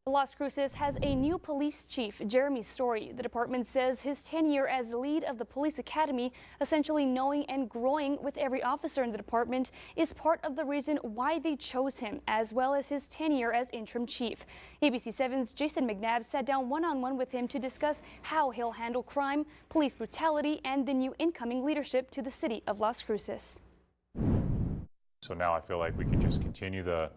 Las Cruces has a new police chief, Jeremy Story. The department says his tenure as lead of the police academy, essentially knowing and growing with every officer in the department, is part of the reason why they chose him, as well as his tenure as interim chief. ABC-7's Jason McNabb sat down one-on-one with him to discuss how he'll handle crime, police brutality, and the new incoming leadership to the city of Las Cruces. So now I feel like we can just continue the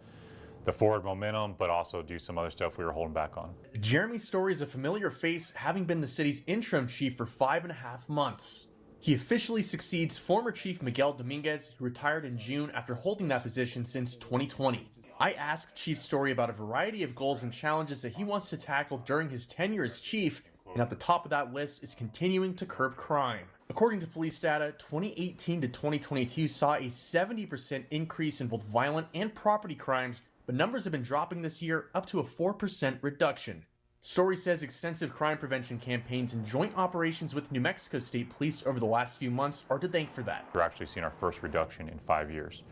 forward momentum, but also do some other stuff we were holding back on. Jeremy Story is a familiar face, having been the city's interim chief for 5.5 months. He officially succeeds former Chief Miguel Dominguez, who retired in June after holding that position since 2020. I asked Chief Story about a variety of goals and challenges that he wants to tackle during his tenure as chief, and at the top of that list is continuing to curb crime. According to police data, 2018 to 2022 saw a 70% increase in both violent and property crimes, but numbers have been dropping this year, up to a 4% reduction. Story says extensive crime prevention campaigns and joint operations with New Mexico State Police over the last few months are to thank for that. We're actually seeing our first reduction in 5 years.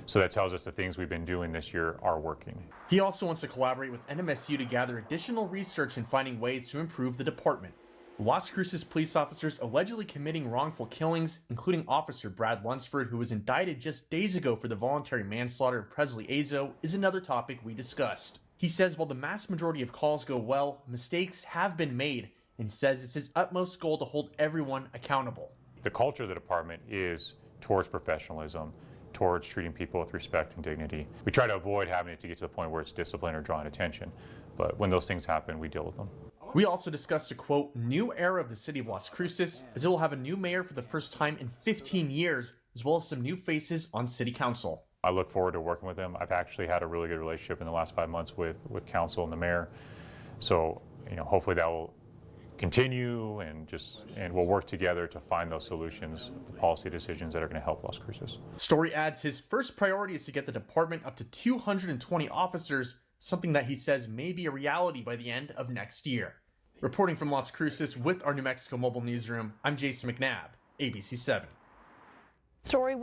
So that tells us the things we've been doing this year are working. He also wants to collaborate with NMSU to gather additional research and finding ways to improve the department. Las Cruces police officers allegedly committing wrongful killings, including Officer Brad Lunsford, who was indicted just days ago for the voluntary manslaughter of Presley Azo, is another topic we discussed. He says while the mass majority of calls go well, mistakes have been made, and says it's his utmost goal to hold everyone accountable. The culture of the department is towards professionalism, towards treating people with respect and dignity. We try to avoid having it to get to the point where it's discipline or drawing attention, but when those things happen, we deal with them. We also discussed a, quote, new era of the city of Las Cruces, as it will have a new mayor for the first time in 15 years, as well as some new faces on city council. I look forward to working with them. I've actually had a really good relationship in the last 5 months with council and the mayor. So, hopefully that will continue and we'll work together to find those solutions, the policy decisions that are going to help Las Cruces. Story adds his first priority is to get the department up to 220 officers, something that he says may be a reality by the end of next year. Reporting from Las Cruces with our New Mexico Mobile Newsroom, I'm Jason McNabb, ABC 7. Story